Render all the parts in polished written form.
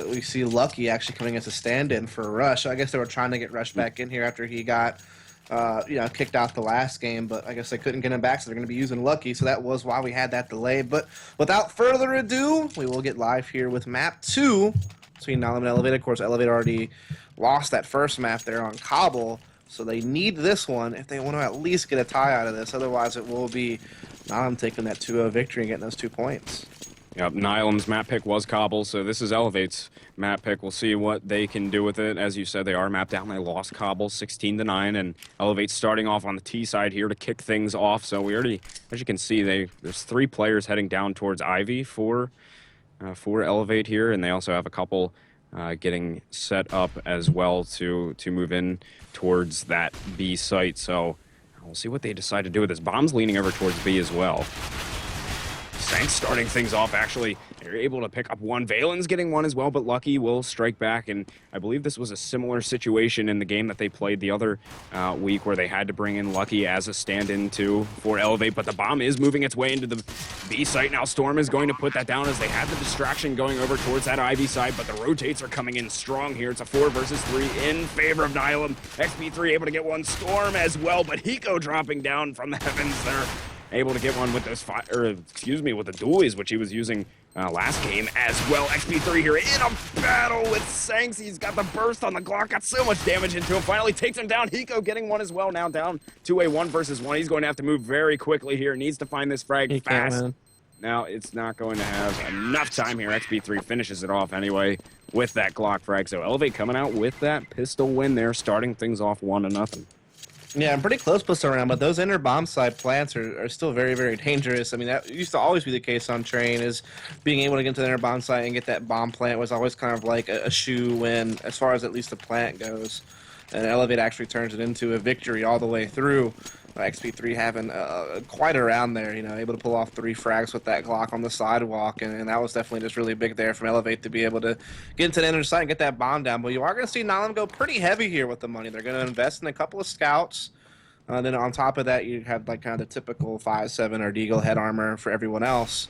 we see Lucky actually coming as a stand-in for Rush. I guess they were trying to get Rush back in here after he got kicked out the last game, but I guess they couldn't get him back, so they're going to be using Lucky, so that was why we had that delay. But without further ado, we will get live here with map 2 between Nihilum and eLevate. Of course, eLevate already lost that first map there on Cobble, so they need this one if they want to at least get a tie out of this. Otherwise, it will be Nihilum taking that 2-0 victory and getting those 2 points. Yep, Nihilum's map pick was Cobble, so this is eLevate's map pick. We'll see what they can do with it. As you said, they are mapped down. They lost Cobble 16-9, and eLevate's starting off on the T side here to kick things off. So we already, as you can see, there's 3 players heading down towards Ivy for eLevate here, and they also have a couple getting set up as well to move in towards that B site. So we'll see what they decide to do with this. Bomb's leaning over towards B as well. Sank starting things off, actually. They're able to pick up one. Valen's getting one as well, but Lucky will strike back, and I believe this was a similar situation in the game that they played the other week where they had to bring in Lucky as a stand-in for eLevate, but the bomb is moving its way into the B site now. Storm is going to put that down as they had the distraction going over towards that Ivy side, but the rotates are coming in strong here. It's a 4 versus 3 in favor of Nihilum. XP3 able to get one. Storm as well, but Hiko dropping down from the heavens there. Able to get one with those with the dualies, which he was using last game as well. XP3 here in a battle with Sanks. He's got the burst on the Glock, got so much damage into him. Finally takes him down. Hiko getting one as well. Now down to a 1 versus 1. He's going to have to move very quickly here. Needs to find this frag fast. Now it's not going to have enough time here. XP3 finishes it off anyway with that Glock frag. So eLevate coming out with that pistol win there, starting things off 1-0. Yeah, I'm pretty close pistol around, but those inner bomb side plants are still very, very dangerous. I mean, that used to always be the case on Train, is being able to get into the inner bomb site and get that bomb plant was always kind of like a shoe-win as far as at least the plant goes. And eLevate actually turns it into a victory all the way through. XP3 having quite a round there, able to pull off 3 frags with that Glock on the sidewalk, and that was definitely just really big there from eLevate to be able to get into the inner site and get that bomb down. But you are going to see Nihilum go pretty heavy here with the money. They're going to invest in a couple of scouts. Then on top of that, you have like kind of the typical 5.7 or Deagle head armor for everyone else.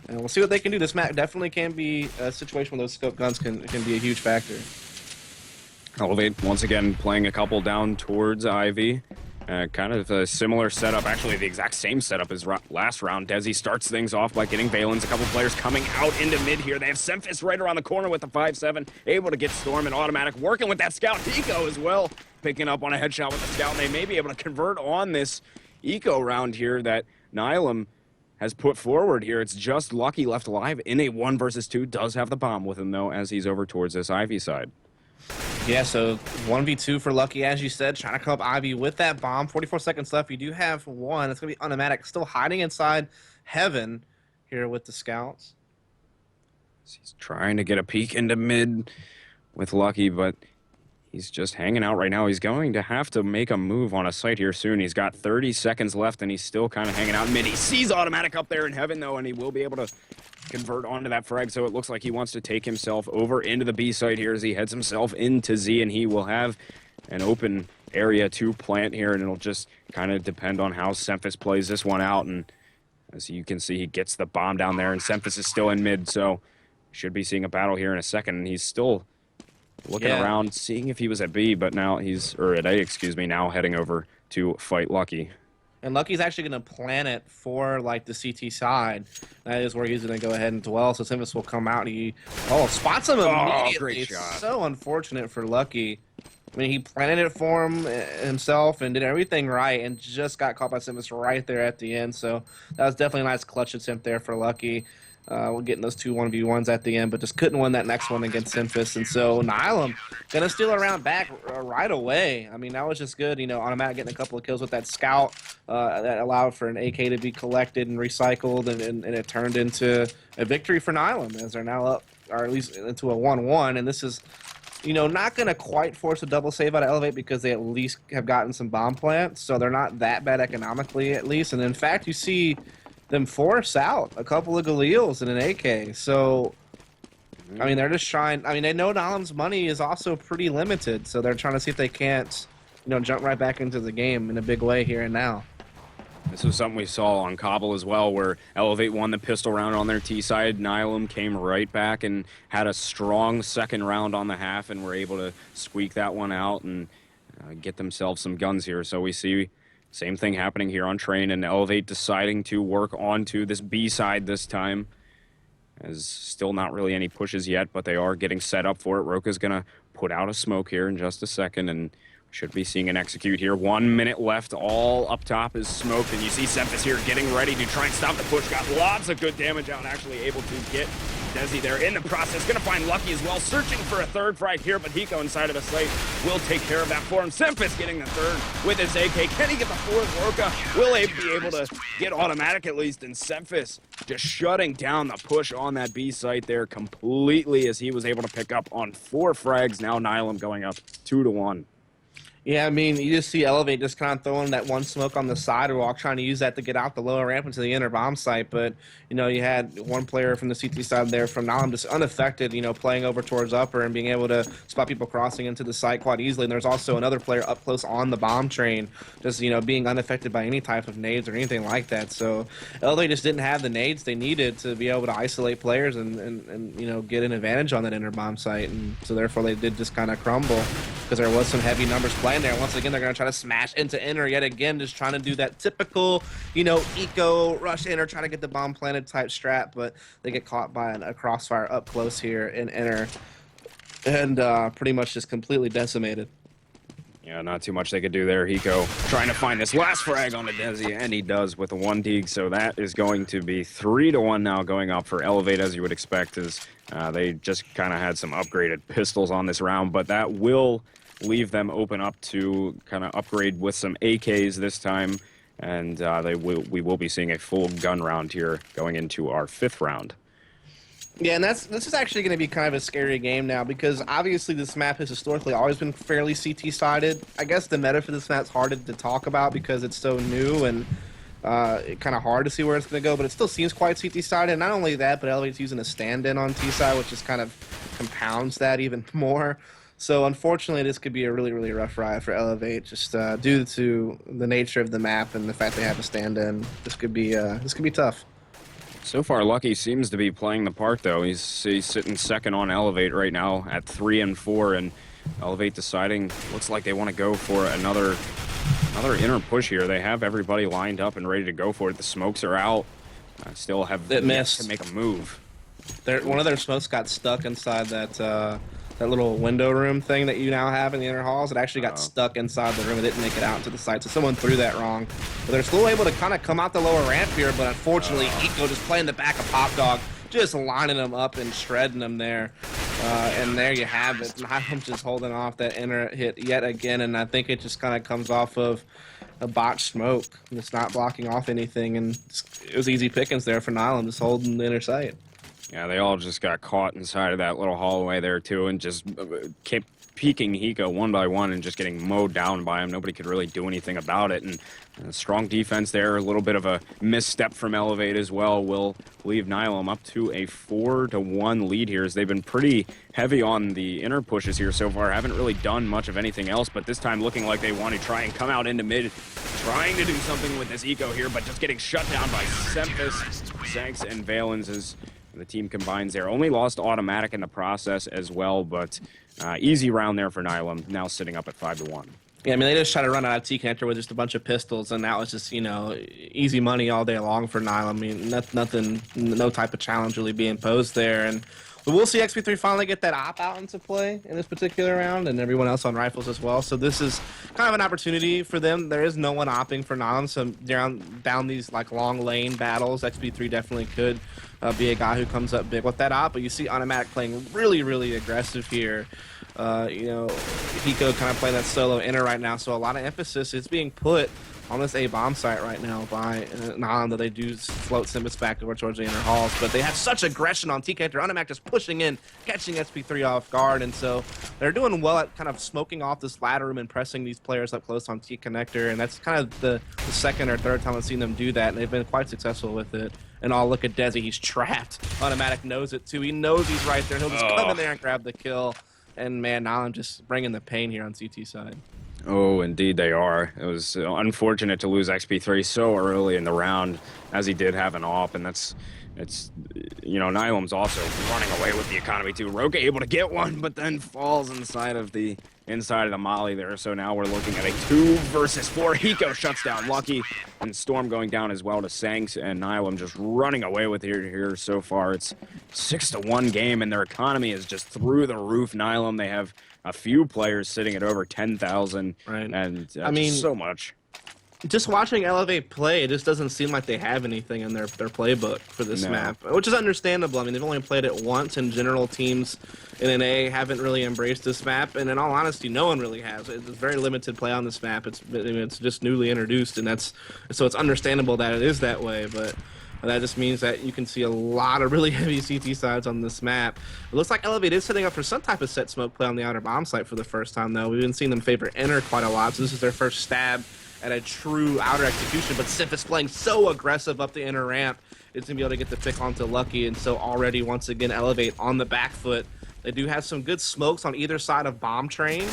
And we'll see what they can do. This map definitely can be a situation where those scope guns can be a huge factor. eLevate once again playing a couple down towards Ivy. Kind of a similar setup, actually the exact same setup as last round. Desi starts things off by getting Valen's. A couple players coming out into mid here. They have Semphis right around the corner with the 5.7, able to get Storm and automatic, working with that scout. Hiko as well, picking up on a headshot with the scout, and they may be able to convert on this eco round here that Nihilum has put forward here. It's just Lucky left alive in a 1 versus 2. Does have the bomb with him though, as he's over towards this Ivy side. Yeah, so 1v2 for Lucky, as you said, trying to come up Ivy with that bomb. 44 seconds left. You do have one. It's going to be automatic. Still hiding inside Heaven here with the scouts. He's trying to get a peek into mid with Lucky, but he's just hanging out right now. He's going to have to make a move on a site here soon. He's got 30 seconds left, and he's still kind of hanging out mid. He sees automatic up there in Heaven, though, and he will be able to convert onto that frag, so it looks like he wants to take himself over into the B site here as he heads himself into Z, and he will have an open area to plant here, and it'll just kind of depend on how Semphis plays this one out. And as you can see, he gets the bomb down there, and Semphis is still in mid, so should be seeing a battle here in a second. And he's still looking around, seeing if he was at B, but now or at A, excuse me, now heading over to fight Lucky. And Lucky's actually going to plan it for, like, the CT side. That is where he's going to go ahead and dwell. So Semphis will come out. He spots him immediately. Great shot. It's so unfortunate for Lucky. I mean, he planted it for himself and did everything right and just got caught by Semphis right there at the end. So that was definitely a nice clutch attempt there for Lucky. We're getting those 2 1v1s at the end, but just couldn't win that next one against Semphis. And so Nihilum gonna steal a round back right away. I mean, that was just good. Automatic getting a couple of kills with that scout that allowed for an AK to be collected and recycled, and it turned into a victory for Nihilum as they're now up, or at least into a 1-1. And this is, not gonna quite force a double save out of eLevate because they at least have gotten some bomb plants, so they're not that bad economically at least. And in fact, you see them force out a couple of Galils and an AK. So, I mean, they're just trying. I mean, they know Nihilum's money is also pretty limited, so they're trying to see if they can't, jump right back into the game in a big way here and now. This was something we saw on Cobble as well, where eLevate won the pistol round on their T side. Nihilum came right back and had a strong second round on the half, and were able to squeak that one out and get themselves some guns here. So we see same thing happening here on Train, and eLevate deciding to work onto this B side this time. As still not really any pushes yet, but they are getting set up for it. Roka's gonna put out a smoke here in just a second, and should be seeing an execute here. 1 minute left. All up top is smoked, and you see Semphis here getting ready to try and stop the push. Got lots of good damage out and actually able to get Desi there in the process. Gonna find Lucky as well, searching for a third frag here, but Hiko inside of the slate will take care of that for him. Semphis getting the third with his AK. Can he get the fourth? Roka will be able to get automatic at least, and Semphis just shutting down the push on that B site there completely, as he was able to pick up on 4 frags. Now Nihilum going up 2-1. Yeah, I mean, you just see eLevate just kind of throwing that one smoke on the sidewalk, trying to use that to get out the lower ramp into the inner bomb site. But, you know, you had one player from the CT side there from Nihilum just unaffected, you know, playing over towards upper and being able to spot people crossing into the site quite easily. And there's also another player up close on the bomb train, just, you know, being unaffected by any type of nades or anything like that. So eLevate just didn't have the nades they needed to be able to isolate players and you know, get an advantage on that inner bomb site. And so therefore they did just kind of crumble because there was some heavy numbers playing there. Once again, they're going to try to smash into inner yet again, just trying to do that typical, you know, eco rush inner, trying to get the bomb planted type strat, but they get caught by a crossfire up close here in inner and pretty much just completely decimated. Yeah, not too much they could do there. Hiko trying to find this last frag on the Desi, and he does with a 1 dig. So that is going to be 3-1 now, going up for eLevate, as you would expect, as they just kind of had some upgraded pistols on this round, but that will leave them open up to kind of upgrade with some AKs this time, and we will be seeing a full gun round here going into our 5th round. Yeah, and this is actually going to be kind of a scary game now, because obviously this map has historically always been fairly CT-sided. I guess the meta for this map's hard to talk about because it's so new and kind of hard to see where it's going to go, but it still seems quite CT-sided. And not only that, but eLevate's using a stand-in on T-side, which just kind of compounds that even more. So unfortunately, this could be a really, really rough ride for eLevate, just due to the nature of the map and the fact they have a stand-in. This could be tough. So far, Lucky seems to be playing the part, though. He's sitting second on eLevate right now at 3 and 4, and eLevate deciding, looks like they want to go for another inner push here. They have everybody lined up and ready to go for it. The smokes are out. Still have it missed to make a move. One of their smokes got stuck inside that little window room thing that you now have in the inner halls. It actually got stuck inside the room. It didn't make it out into the site, so someone threw that wrong. But they're still able to kind of come out the lower ramp here, but unfortunately, Hiko just playing the back of Pop Dog, just lining them up and shredding them there. And there you have it. Nihilum just holding off that inner hit yet again, and I think it just kind of comes off of a botched smoke. It's not blocking off anything, and it was easy pickings there for Nihilum, just holding the inner site. Yeah, they all just got caught inside of that little hallway there, too, and just kept peeking Hiko one by one and just getting mowed down by him. Nobody could really do anything about it, and strong defense there. A little bit of a misstep from eLevate as well will leave Nihilum up to a 4-1 lead here, as they've been pretty heavy on the inner pushes here so far. Haven't really done much of anything else, but this time looking like they want to try and come out into mid, trying to do something with this eco here, but just getting shut down by Semphis, Zanks, and Valens as the team combines there. Only lost automatic in the process as well, but easy round there for Nihilum, now sitting up at 5-1. Yeah, I mean, they just tried to run out of T-connector with just a bunch of pistols, and that was just, you know, easy money all day long for Nihilum. I mean, nothing, no type of challenge really being posed there. And we'll see XP3 finally get that op out into play in this particular round, and everyone else on rifles as well. So this is kind of an opportunity for them. There is no one opping for Nihilum, so down these like long lane battles, XP3 definitely could be a guy who comes up big with that op. But you see Automatic playing really, really aggressive here. You know, Hiko kind of playing that solo inner right now, so a lot of emphasis is being put on this A bomb site right now by Nihilum, that they do float Simbus back over towards the inner halls. But they have such aggression on T-Connector. Automatic just pushing in, catching SP3 off guard, and so they're doing well at kind of smoking off this ladder room and pressing these players up close on T-Connector, and that's kind of the second or third time I've seen them do that, and they've been quite successful with it. And look at Desi, he's trapped. Automatic knows it too. He knows he's right there, and he'll just come in there and grab the kill. And man, Nihilum just bringing the pain here on CT side. Oh, indeed they are. It was unfortunate to lose XP3 so early in the round, as he did have an op, and it's Nihilum's also running away with the economy too. Roka able to get one, but then falls inside of the molly there. So now we're looking at a 2 versus 4. Hiko shuts down Lucky, and Storm going down as well to Sanks, and Nihilum just running away with here so far. It's 6-1 game, and their economy is just through the roof. Nihilum, they have a few players sitting at over 10,000, Right. and I mean, just so much. Just watching eLevate play, it just doesn't seem like they have anything in their playbook for this map, which is understandable. I mean, they've only played it once. In general, teams in NA haven't really embraced this map, and in all honesty, no one really has. It's very limited play on this map. It's just newly introduced, and so it's understandable that it is that way, but that just means that you can see a lot of really heavy CT sides on this map. It looks like eLevate is setting up for some type of set smoke play on the outer bomb site for the first time, though. We've been seeing them favor inner quite a lot, so this is their first stab at a true outer execution, but Sif is playing so aggressive up the inner ramp, it's going to be able to get the pick onto Lucky, and so already, once again, eLevate on the back foot. They do have some good smokes on either side of bomb train,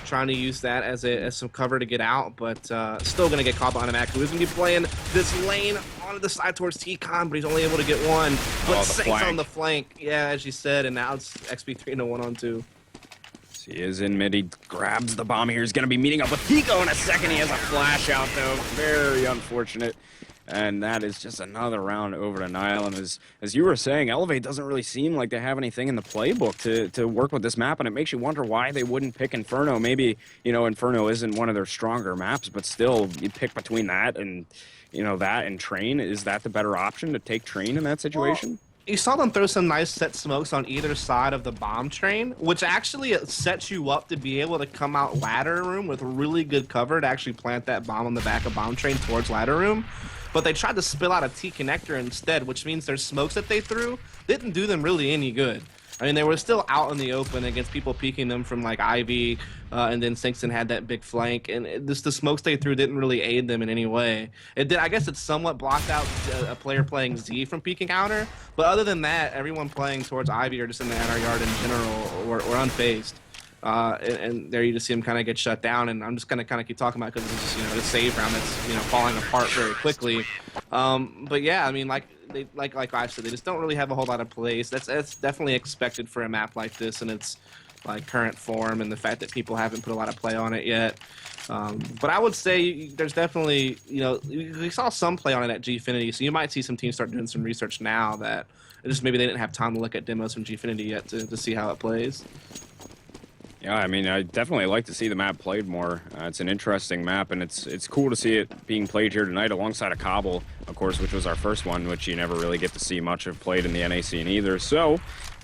trying to use that as some cover to get out, but still going to get caught behind a Mac, who is going to be playing this lane onto the side towards T-Con, but he's only able to get one. But Saints on the flank, yeah, as you said, and now it's XP3 and a 1-on-2. He is in mid. He grabs the bomb here. He's going to be meeting up with Hiko in a second. He has a flash out, though. Very unfortunate. And that is just another round over to Nihilum. As you were saying, eLevate doesn't really seem like they have anything in the playbook to work with this map, and it makes you wonder why they wouldn't pick Inferno. Maybe, Inferno isn't one of their stronger maps, but still, you pick between that and, that and Train. Is that the better option to take Train in that situation? Well, you saw them throw some nice set smokes on either side of the bomb train, which actually sets you up to be able to come out ladder room with really good cover to actually plant that bomb on the back of bomb train towards ladder room. But they tried to spill out a T connector instead, which means their smokes that they threw didn't do them really any good. I mean, they were still out in the open against people peeking them from like Ivy, and then Sinkston had that big flank, and the smokes they threw didn't really aid them in any way. It did, I guess it somewhat blocked out a player playing Z from peeking outer, but other than that, everyone playing towards Ivy or just in the NR yard in general were unfazed. And there you just see him kind of get shut down, and I'm just gonna kind of keep talking about it because it's just, the save round that's falling apart very quickly. But yeah, I mean, like I said, they just don't really have a whole lot of plays. That's definitely expected for a map like this, and it's like current form and the fact that people haven't put a lot of play on it yet. But I would say there's definitely, we saw some play on it at Gfinity, so you might see some teams start doing some research now that just maybe they didn't have time to look at demos from Gfinity yet to see how it plays. Yeah, I mean, I definitely like to see the map played more. It's an interesting map, and it's cool to see it being played here tonight alongside a Cobble, of course, which was our first one, which you never really get to see much of played in the NA scene either. So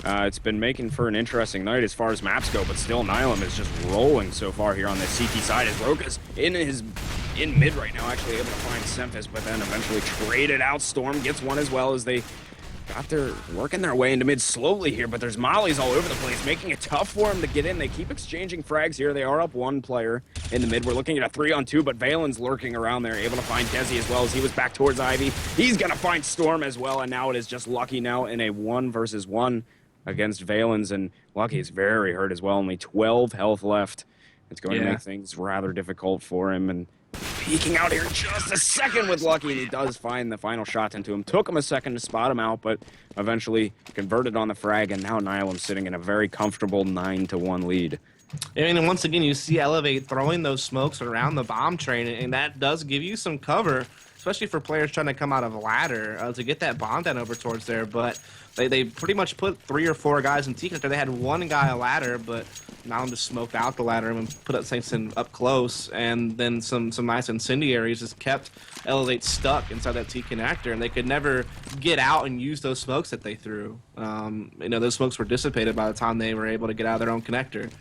it's been making for an interesting night as far as maps go, but still Nihilum is just rolling so far here on the CT side as Roka's in mid right now, actually able to find Semphis, but then eventually traded out. Storm gets one as well as they working their way into mid slowly here, but there's mollies all over the place, making it tough for them to get in. They keep exchanging frags here. They are up one player in the mid. We're looking at a 3-on-2, but Valen's lurking around there, able to find Desi as well as he was back towards Ivy. He's going to find Storm as well, and now it is just Lucky now in a 1 versus 1 against Valen's, and Lucky is very hurt as well. Only 12 health left. It's going to make things rather difficult for him, and peeking out here in just a second with Lucky, and he does find the final shot into him. Took him a second to spot him out, but eventually converted on the frag, and now Nihilum sitting in a very comfortable 9-1 lead. I mean, and once again, you see eLevate throwing those smokes around the bomb train, and that does give you some cover, especially for players trying to come out of a ladder to get that bomb down over towards there. But they pretty much put 3 or 4 guys in T-connector. They had one guy a ladder, but Nihilum just smoked out the ladder and put up Saintston up close, and then some nice incendiaries just kept eLevate stuck inside that T-connector, and they could never get out and use those smokes that they threw. Those smokes were dissipated by the time they were able to get out of their own connector.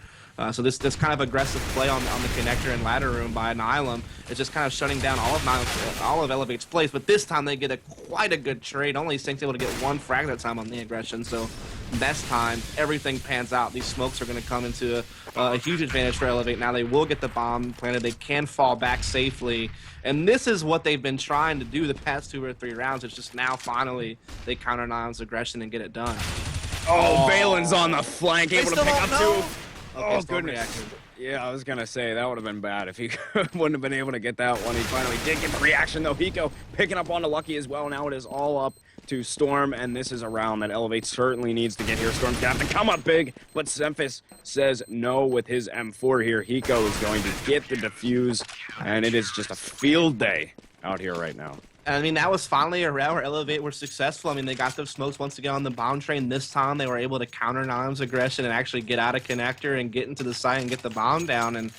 So this kind of aggressive play on the connector and ladder room by Nihilum is just kind of shutting down all of eLevate's plays. But this time they get quite a good trade. Only Sync's able to get 1 frag that time on the aggression. So this time everything pans out. These smokes are going to come into a huge advantage for eLevate. Now they will get the bomb planted. They can fall back safely. And this is what they've been trying to do the past 2 or 3 rounds. It's just now finally they counter Nihilum's aggression and get it done. Oh, Valen's on the flank, able to pick up 2. Okay, Oh, Storm goodness. reacted. Yeah, I was going to say that would have been bad if he wouldn't have been able to get that one. He finally did get the reaction, though. Hiko picking up on the Lucky as well. Now it is all up to Storm, and this is a round that eLevate certainly needs to get here. Storm's going to have to come up big, but Semphis says no with his M4 here. Hiko is going to get the defuse, and it is just a field day out here right now. I mean, that was finally a round where eLevate were successful. I mean, they got those smokes once again on the bomb train. This time, they were able to counter Nihilum's aggression and actually get out of connector and get into the site and get the bomb down. And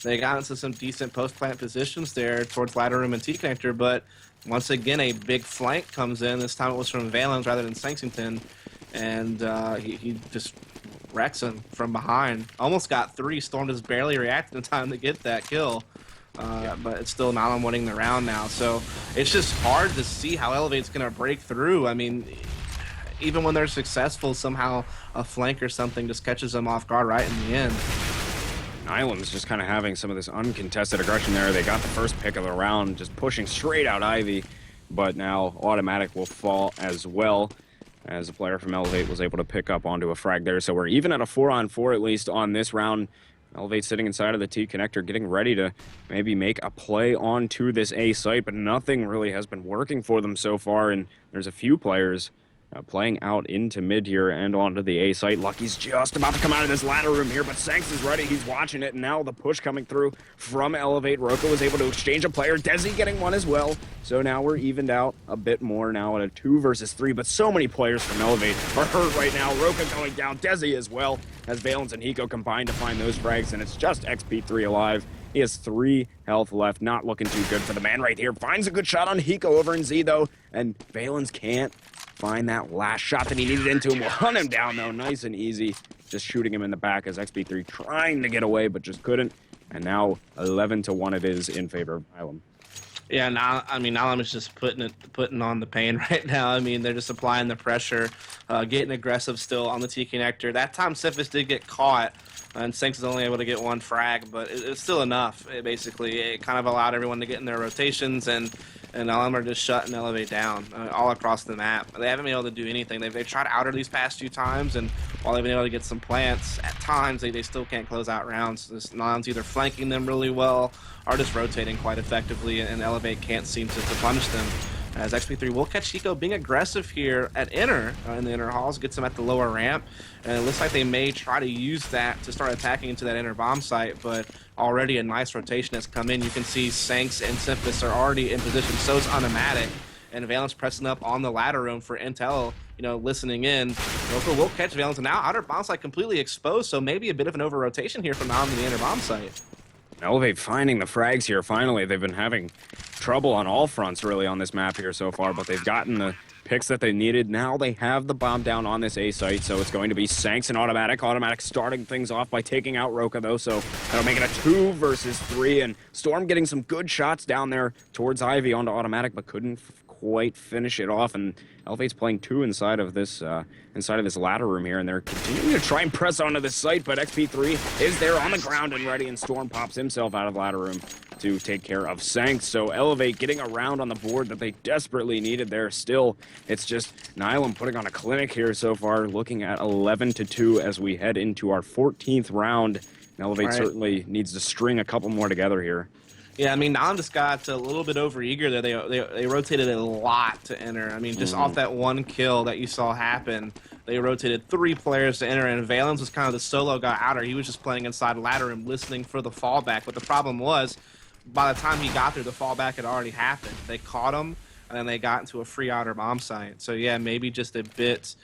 they got into some decent post-plant positions there towards ladder room and T-connector. But once again, a big flank comes in. This time it was from Valens rather than Sanksington. And he just wrecks him from behind. Almost got 3. Storm just barely reacted in time to get that kill. But it's still Nihilum winning the round now, so it's just hard to see how eLevate's going to break through. I mean, even when they're successful, somehow a flank or something just catches them off guard right in the end. Nihilum's just kind of having some of this uncontested aggression there. They got the first pick of the round, just pushing straight out Ivy, but now Automatic will fall as well, as a player from eLevate was able to pick up onto a frag there. So we're even at a 4-on-4 at least on this round. eLevate sitting inside of the T connector, getting ready to maybe make a play onto this A site, but nothing really has been working for them so far, and there's a few players playing out into mid here and onto the A site. Lucky's just about to come out of this ladder room here, but Sanks is ready. He's watching it, and now the push coming through from eLevate. Roka was able to exchange a player. Desi getting one as well. So now we're evened out a bit more now at a 2 versus 3, but so many players from eLevate are hurt right now. Roka going down, Desi as well, as Valens and Hiko combine to find those frags, and it's just XP3 alive. He has 3 health left, not looking too good for the man right here. Finds a good shot on Hiko over in Z, though, and Valens can't find that last shot that he needed into him. Will hunt him down, though, nice and easy. Just shooting him in the back as XP3 trying to get away, but just couldn't. And now 11-1 it is in favor of Nihilum. Yeah, now I mean Nihilum is just putting on the pain right now. I mean, they're just applying the pressure, getting aggressive still on the T connector. That time Semphis did get caught, and Sanks is only able to get 1 frag, but it's still enough. It kind of allowed everyone to get in their rotations, and Nihilum are just shutting eLevate down all across the map. They haven't been able to do anything. They've tried outer these past few times, and while they've been able to get some plants, at times they still can't close out rounds. Nihilum's either flanking them really well or just rotating quite effectively, and eLevate can't seem to punish them. As XP3 will catch Hiko being aggressive here at inner, in the inner halls, gets him at the lower ramp, and it looks like they may try to use that to start attacking into that inner bomb site, but already a nice rotation has come in. You can see Sanks and Semphis are already in position, so is Automatic, and Valens pressing up on the ladder room for intel, listening in. Roka will catch Valens, and now outer bomb site completely exposed, so maybe a bit of an over-rotation here from now in the inner bomb site. eLevate finding the frags here, finally. They've been having trouble on all fronts, really, on this map here so far, but they've gotten the picks that they needed. Now they have the bomb down on this A site, so it's going to be Sanks and Automatic. Automatic starting things off by taking out Roka, though, so that'll make it a 2 versus 3, and Storm getting some good shots down there towards Ivy onto Automatic, but couldn't quite finish it off, and eLevate's playing 2 inside of this ladder room here, and they're continuing to try and press onto this site, but XP3 is there on the ground and ready, and Storm pops himself out of the ladder room to take care of Sanks. So eLevate getting around on the board that they desperately needed there. Still, it's just Nihilum putting on a clinic here so far, looking at 11-2 as we head into our 14th round. eLevate certainly needs to string a couple more together here. Yeah, I mean, Nihilum just got a little bit overeager there. They rotated a lot to enter. I mean, just off that 1 kill that you saw happen, they rotated 3 players to enter, and Valens was kind of the solo guy outer. He was just playing inside ladder and listening for the fallback. But the problem was, by the time he got there, the fallback had already happened. They caught him, and then they got into a free outer bomb site. So yeah, maybe just a bit,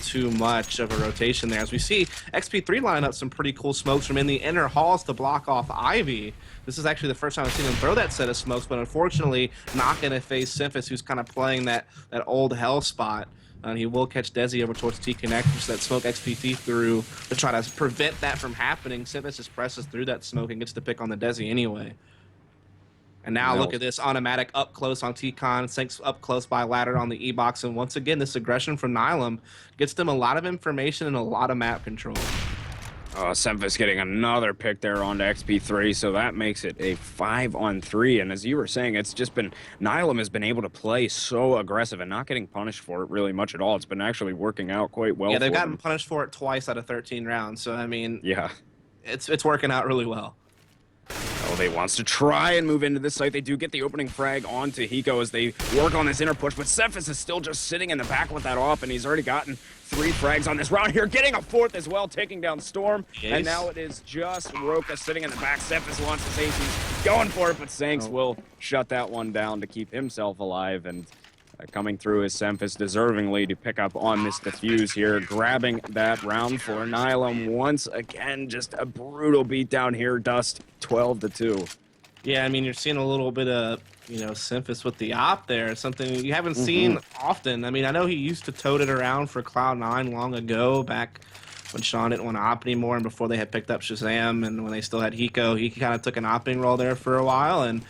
too much of a rotation there. As we see XP3 line up some pretty cool smokes from in the inner halls to block off Ivy. This is actually the first time I've seen him throw that set of smokes, but unfortunately not going to face Semphis, who's kind of playing that old hell spot. And he will catch Desi over towards T connector, so that smoke XPT through to try to prevent that from happening. Semphis just presses through that smoke and gets to pick on the Desi anyway. And now look at this, Automatic up close on T-Con, Sanks up close by ladder on the E-Box, and once again, this aggression from Nihilum gets them a lot of information and a lot of map control. Semphis getting another pick there onto XP3, so that makes it a 5-on-3. And as you were saying, it's just been Nihilum has been able to play so aggressive and not getting punished for it really much at all. It's been actually working out quite well. Yeah, they've for gotten them. punished for it twice out of 13 rounds. So I mean, Yeah. it's working out really well. eLevate wants to try and move into this site. They do get the opening frag onto Hiko as they work on this inner push, but Semphis is still just sitting in the back with that off, and he's already gotten 3 frags on this round here, getting a 4th as well, taking down Storm. Yes. And now it is just Roka sitting in the back. Semphis wants his aces, going for it, but Sanks will shut that one down to keep himself alive. And coming through is Semphis deservingly to pick up on this defuse here, grabbing that round for Nihilum once again. Just a brutal beatdown here, Dust, 12-2. Yeah, I mean, you're seeing a little bit of, Semphis with the op there. Something you haven't seen often. I mean, I know he used to tote it around for Cloud9 long ago, back when Sean didn't want to op anymore and before they had picked up Shazam and when they still had Hiko. He kind of took an opping role there for a while, and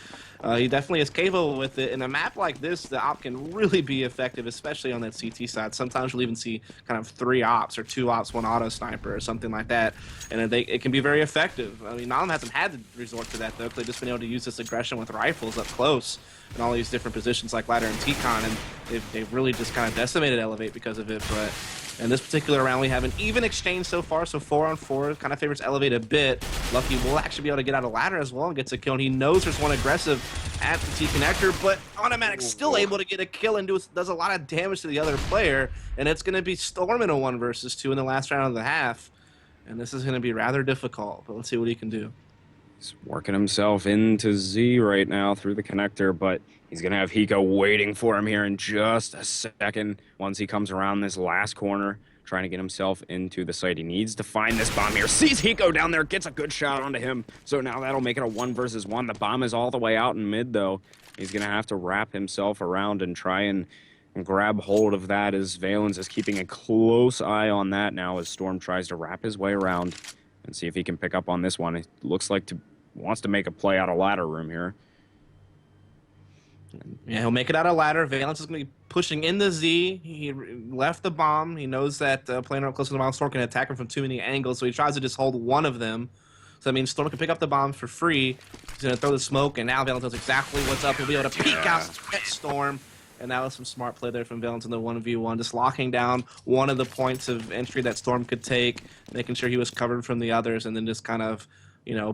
he definitely is capable with it. In a map like this, the op can really be effective, especially on that CT side. Sometimes you'll even see kind of 3 ops or 2 ops, 1 auto sniper or something like that, and it can be very effective. I mean, Nihilum hasn't had to resort to that, though, because they've just been able to use this aggression with rifles up close in all these different positions like Ladder and T-Con, and they've really just kind of decimated eLevate because of it. But in this particular round, we have an even exchange so far, so 4-on-4 kind of favors eLevate a bit. Lucky will actually be able to get out of Ladder as well and gets a kill, and he knows there's one aggressive at the T-Connector, but Automatic still able to get a kill and does a lot of damage to the other player, and it's going to be Storm in a 1 versus 2 in the last round of the half, and this is going to be rather difficult, but let's see what he can do. He's working himself into Z right now through the connector, but he's going to have Hiko waiting for him here in just a second once he comes around this last corner, trying to get himself into the site. He needs to find this bomb here. Sees Hiko down there, gets a good shot onto him, so now that'll make it a 1 versus 1. The bomb is all the way out in mid, though. He's going to have to wrap himself around and try and grab hold of that, as Valens is keeping a close eye on that now as Storm tries to wrap his way around and see if he can pick up on this one. It looks like wants to make a play out of ladder room here. Yeah, he'll make it out of ladder. Valence is going to be pushing in the Z. He left the bomb. He knows that playing up close to the bomb, Storm can attack him from too many angles, so he tries to just hold one of them. So that means Storm can pick up the bomb for free. He's going to throw the smoke, and now Valence knows exactly what's up. He'll be able to peek out at Storm. And that was some smart play there from Valence in the 1v1, just locking down one of the points of entry that Storm could take, making sure he was covered from the others, and then just kind of,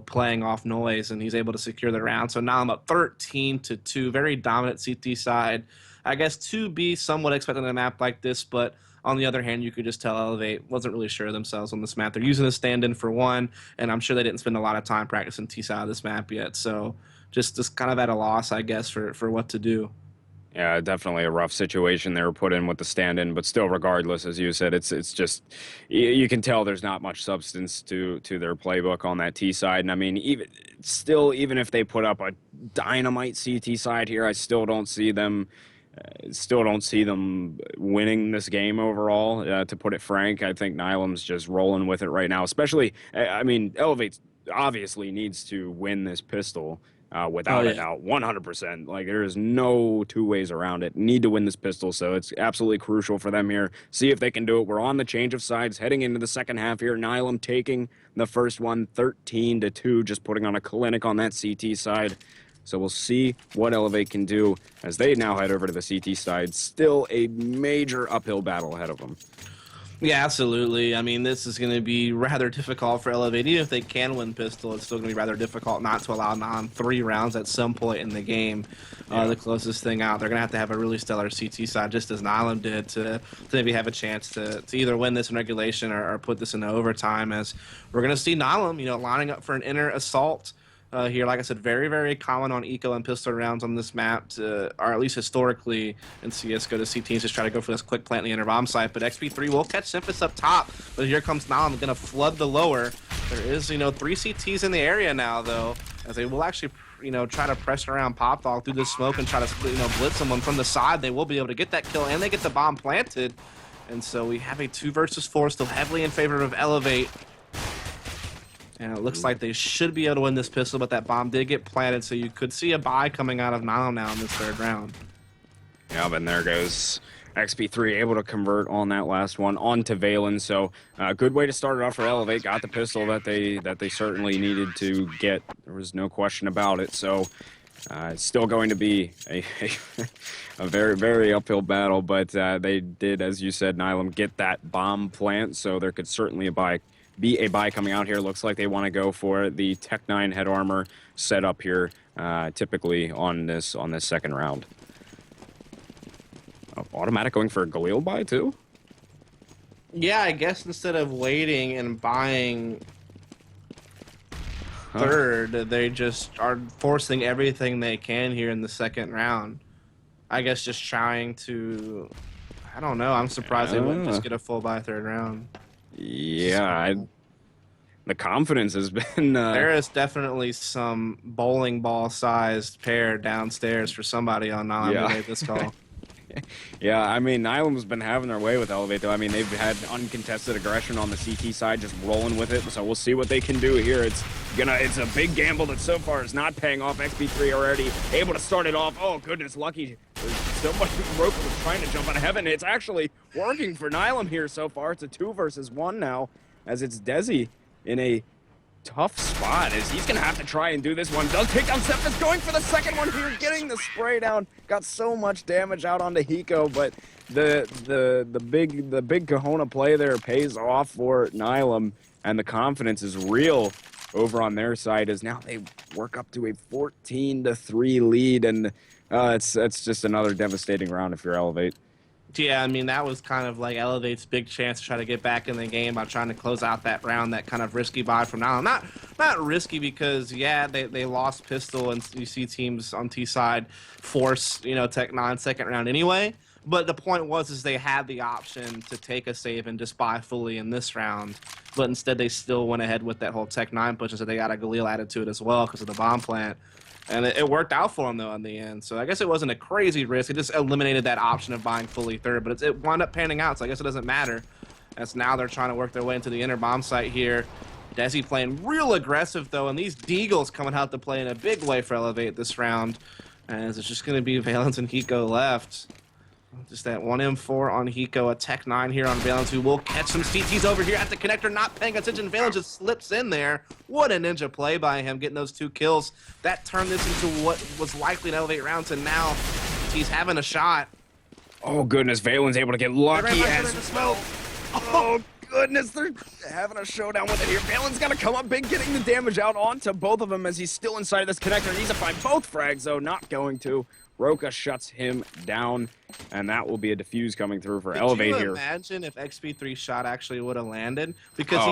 playing off noise, and he's able to secure the round. So now I'm up 13-2, very dominant CT side. I guess 2B somewhat expected on a map like this, but on the other hand, you could just tell eLevate wasn't really sure of themselves on this map. They're using a stand-in for 1, and I'm sure they didn't spend a lot of time practicing T side of this map yet. So just kind of at a loss, I guess, for what to do. Yeah, definitely a rough situation they were put in with the stand-in, but still, regardless, as you said, it's just you can tell there's not much substance to their playbook on that T side. And I mean, even if they put up a dynamite CT side here, I still don't see them winning this game overall. To put it frank, I think Nihilum's just rolling with it right now. Especially, I mean, eLevate obviously needs to win this pistol. Without a doubt, 100%. Like, there is no 2 ways around it. Need to win this pistol, so it's absolutely crucial for them here. See if they can do it. We're on the change of sides, heading into the second half here. Nihilum taking the first one, 13-2, just putting on a clinic on that CT side. So we'll see what eLevate can do as they now head over to the CT side. Still a major uphill battle ahead of them. Yeah, absolutely. I mean, this is going to be rather difficult for eLevate. Even if they can win pistol, it's still going to be rather difficult not to allow Nam 3 rounds at some point in the game. The closest thing out, they're going to have a really stellar CT side, just as Nihilum did, to maybe have a chance to either win this in regulation or put this into overtime, as we're going to see Nihilum, lining up for an inner assault. Here, like I said, very, very common on eco and pistol rounds on this map, or at least historically in CSGO, to see teams just try to go for this quick plant in the inner bomb site. But XP3 will catch Semphis up top, but here comes Nihilum, going to flood the lower. There is, 3 CTs in the area now, though, as they will actually, try to press around Pop Dog through the smoke and try to, blitz someone from the side. They will be able to get that kill, and they get the bomb planted. And so we have a 2 versus 4, still heavily in favor of eLevate. And it looks like they should be able to win this pistol, but that bomb did get planted, so you could see a buy coming out of Nihilum now in this 3rd round. Yeah, but there goes XP3 able to convert on that last one onto Valen. So good way to start it off for eLevate. Got the pistol that they certainly needed to get. There was no question about it. So it's still going to be a very, very uphill battle, but they did, as you said, Nihilum, get that bomb plant, so there could certainly be a buy coming out here. Looks like they want to go for the Tech 9 head armor setup here, typically on this second round. Oh, automatic going for a Galil buy, too? Yeah, I guess instead of waiting and buying third, they just are forcing everything they can here in the second round. I guess just trying to... I don't know. I'm surprised they wouldn't just get a full buy third round. Yeah, the confidence has been... There is definitely some bowling ball-sized pair downstairs for somebody on Nihilum who made this call. Yeah, I mean, Nihilum's been having their way with eLevate, though. I mean, they've had uncontested aggression on the CT side, just rolling with it. So we'll see what they can do here. It's a big gamble that so far is not paying off. XP3 already able to start it off. Oh, goodness, lucky. Somebody Roka was trying to jump out of heaven. It's actually working for Nihilum here so far. It's a 2 versus 1 now, as it's Desi in a tough spot as he's gonna have to try and do this one. Does take down Septus, going for the second one here, getting the spray down. Got so much damage out onto Hiko, but the big Kahuna play there pays off for Nihilum, and the confidence is real over on their side as now they work up to a 14-3 lead, and it's just another devastating round if you're eLevate. Yeah, I mean, that was kind of like eLevate's big chance to try to get back in the game by trying to close out that round, that kind of risky buy from now on. Not risky because, yeah, they lost pistol, and you see teams on T side force, Tech 9 second round anyway. But the point was they had the option to take a save and just buy fully in this round. But instead, they still went ahead with that whole Tech 9 push, and so they got a Galil added to it as well because of the bomb plant. And it worked out for them, though, in the end. So I guess it wasn't a crazy risk. It just eliminated that option of buying fully third. But it wound up panning out, so I guess it doesn't matter. As now they're trying to work their way into the inner bomb site here. Desi playing real aggressive, though, and these Deagles coming out to play in a big way for eLevate this round. As it's just going to be Valence and Hiko left. Just that 1M4 on Hiko, a Tech 9 here on Valence, who will catch some CTs over here at the connector, not paying attention. Valence just slips in there. What a ninja play by him, getting those 2 kills. That turned this into what was likely an eLevate round, and now he's having a shot. Oh, goodness, Valen's able to get lucky as well. Oh, goodness, they're having a showdown with it here. Valen's got to come up big, getting the damage out onto both of them as he's still inside of this connector. Needs to find both frags, though, not going to. Roka shuts him down, and that will be a defuse coming through for eLevate here. Could you imagine if XP3's shot actually would have landed? Because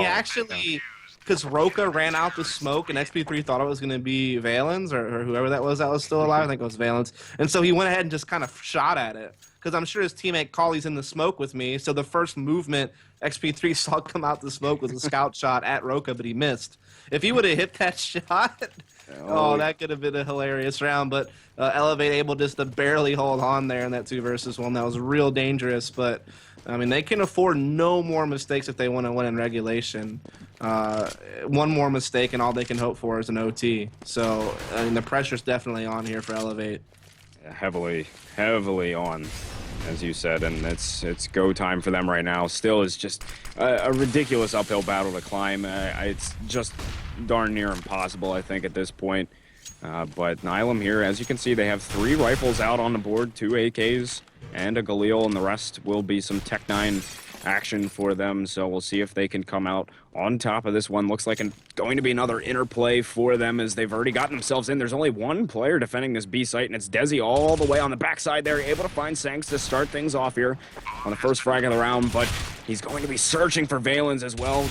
because Roka ran out the smoke, and XP3 thought it was going to be Valens, or whoever that was still alive. I think it was Valens. And so he went ahead and just kind of shot at it. Because I'm sure his teammate Colley's in the smoke with me, so the first movement XP3 saw come out the smoke was a scout shot at Roka, but he missed. If he would have hit that shot, that could have been a hilarious round. But eLevate able just to barely hold on there in that 2 versus 1. That was real dangerous. But, I mean, they can afford no more mistakes if they want to win in regulation. One more mistake, and all they can hope for is an OT. So, I mean, the pressure's definitely on here for eLevate. Heavily on, as you said, and it's go time for them right now. Still is just a ridiculous uphill battle to climb. It's just darn near impossible, I think, at this point. But Nihilum here, as you can see, they have 3 rifles out on the board, 2 AKs and a Galil, and the rest will be some Tech 9 action for them. So we'll see if they can come out on top of this one. Looks like going to be another interplay for them as they've already gotten themselves in. There's only 1 player defending this B site, and it's Desi all the way on the backside there, able to find Sanks to start things off here on the first frag of the round, but he's going to be searching for Valens as well.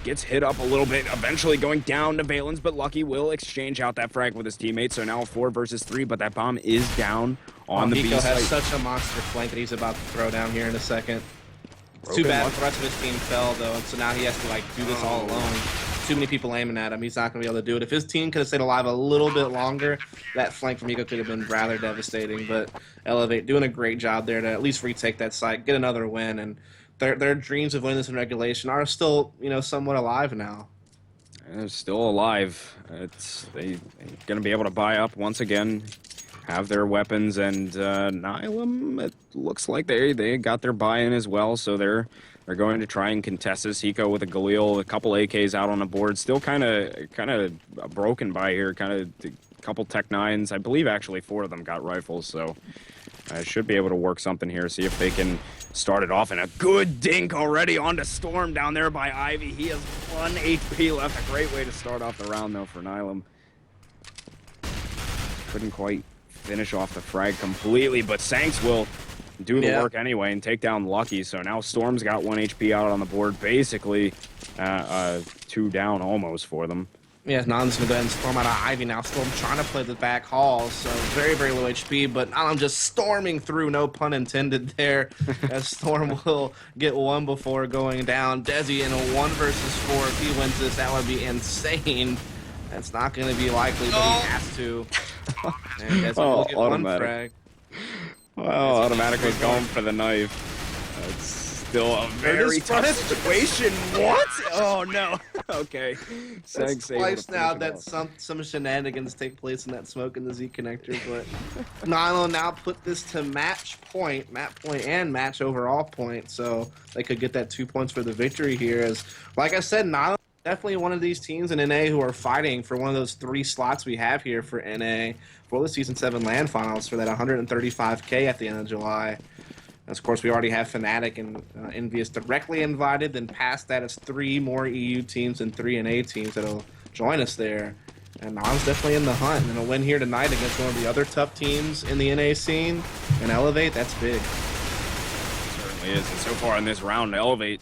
Gets hit up a little bit, eventually going down to Valens, but Lucky will exchange out that frag with his teammates. So now a 4 versus 3, but that bomb is down on the B site. Hiko has such a monster flank that he's about to throw down here in a second. It's too bad the rest of his team fell, though, and so now he has to, do this all alone. Too many people aiming at him. He's not going to be able to do it. If his team could have stayed alive a little bit longer, that flank from Hiko could have been rather devastating. But eLevate doing a great job there to at least retake that site, get another win, and their dreams of winning this in regulation are still, somewhat alive now. They're still alive. They're going to be able to buy up once again. have their weapons, and Nihilum, it looks like they got their buy-in as well, so they're going to try and contest this. Hiko with a Galil, a couple AKs out on the board, still kind of broken by here, kind of a couple Tech 9s. I believe actually 4 of them got rifles, so I should be able to work something here, see if they can start it off. And a good dink already onto Storm down there by Ivy. He has 1 HP left. A great way to start off the round, though, for Nihilum. Couldn't quite finish off the frag completely, but Sanks will do the work anyway and take down Lucky. So now Storm's got 1 HP out on the board, basically 2 down almost for them. Yeah, Nihilim's gonna go ahead and storm out of Ivy now. Storm trying to play the back hall, so very, very low HP, but Nihilim just storming through, no pun intended there, as Storm will get 1 before going down. Desi in a 1 versus 4, if he wins this, that would be insane. That's not gonna be likely, but he has to. And Desi will get 1 frag. Well, Automatic was going for the knife. It's still a very tough situation. What? Oh no. Okay. It's twice now that some shenanigans take place in that smoke in the Z connector, but Nihilum now put this to match point and match overall point, so they could get that 2 points for the victory here. As like I said, Nihilum definitely one of these teams in NA who are fighting for one of those 3 slots we have here for NA for the Season 7 LAN Finals for that 135K at the end of July. And of course, we already have Fnatic and Envious directly invited. Then past that, it's 3 more EU teams and 3 NA teams that'll join us there. And Nom's definitely in the hunt. And a win here tonight against one of the other tough teams in the NA scene and eLevate, that's big. It certainly is. And so far in this round, eLevate,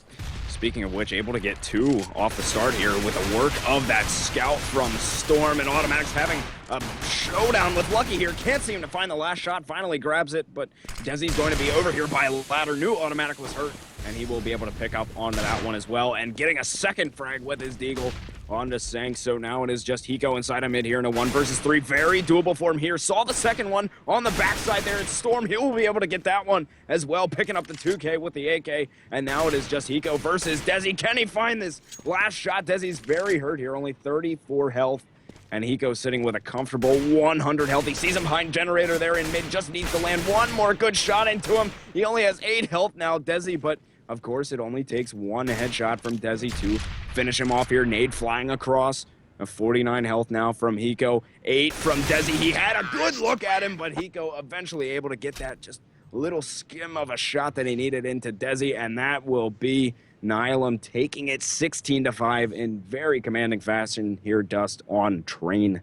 speaking of which, able to get 2 off the start here with the work of that scout from Storm, and Automatic's having a showdown with Lucky here. Can't seem to find the last shot, finally grabs it, but Desi's going to be over here by a ladder. Knew Automatic was hurt, and he will be able to pick up onto that one as well, and getting a second frag with his Deagle onto Sank. So now it is just Hiko inside of mid here in a 1 versus 3. Very doable for him here. Saw the second one on the backside there. It's Storm. He will be able to get that one as well, picking up the 2K with the AK. And now it is just Hiko versus Desi. Can he find this last shot? Desi's very hurt here, only 34 health. And Hiko sitting with a comfortable 100 health. He sees him behind Generator there in mid. Just needs to land 1 more good shot into him. He only has 8 health now, Desi, but of course, it only takes 1 headshot from Desi to finish him off here. Nade flying across. A 49 health now from Hiko. 8 from Desi. He had a good look at him, but Hiko eventually able to get that just little skim of a shot that he needed into Desi, and that will be Nihilum taking it 16-5 in very commanding fashion here, Dust, on Train.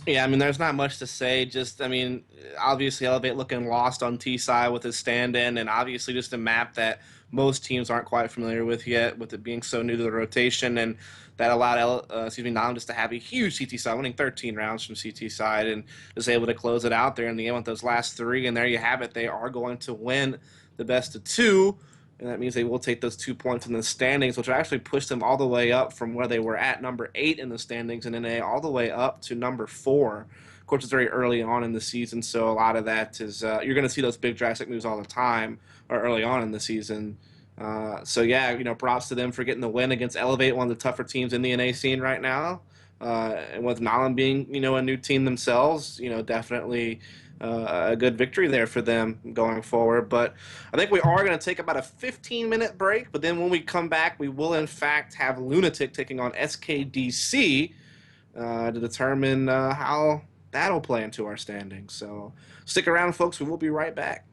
Yeah, I mean, there's not much to say. Just, I mean, obviously eLevate looking lost on T-side with his stand-in, and obviously just a map that most teams aren't quite familiar with yet, with it being so new to the rotation, and that allowed Nihilum just to have a huge CT side, winning 13 rounds from CT side, and just able to close it out there in the end with those last 3. And there you have it. They are going to win the best of 2. And that means they will take those 2 points in the standings, which will actually push them all the way up from where they were at number 8 in the standings in NA, all the way up to number 4. Of course, it's very early on in the season, so a lot of that is you're going to see those big drastic moves all the time, or early on in the season. So yeah, you know, props to them for getting the win against eLevate, one of the tougher teams in the NA scene right now. And with Nihilum being, you know, a new team themselves, you know, definitely a good victory there for them going forward. But I think we are going to take about a 15-minute break, but then when we come back, we will in fact have Lunatic taking on SKDC to determine how that'll play into our standings. So stick around, folks. We will be right back.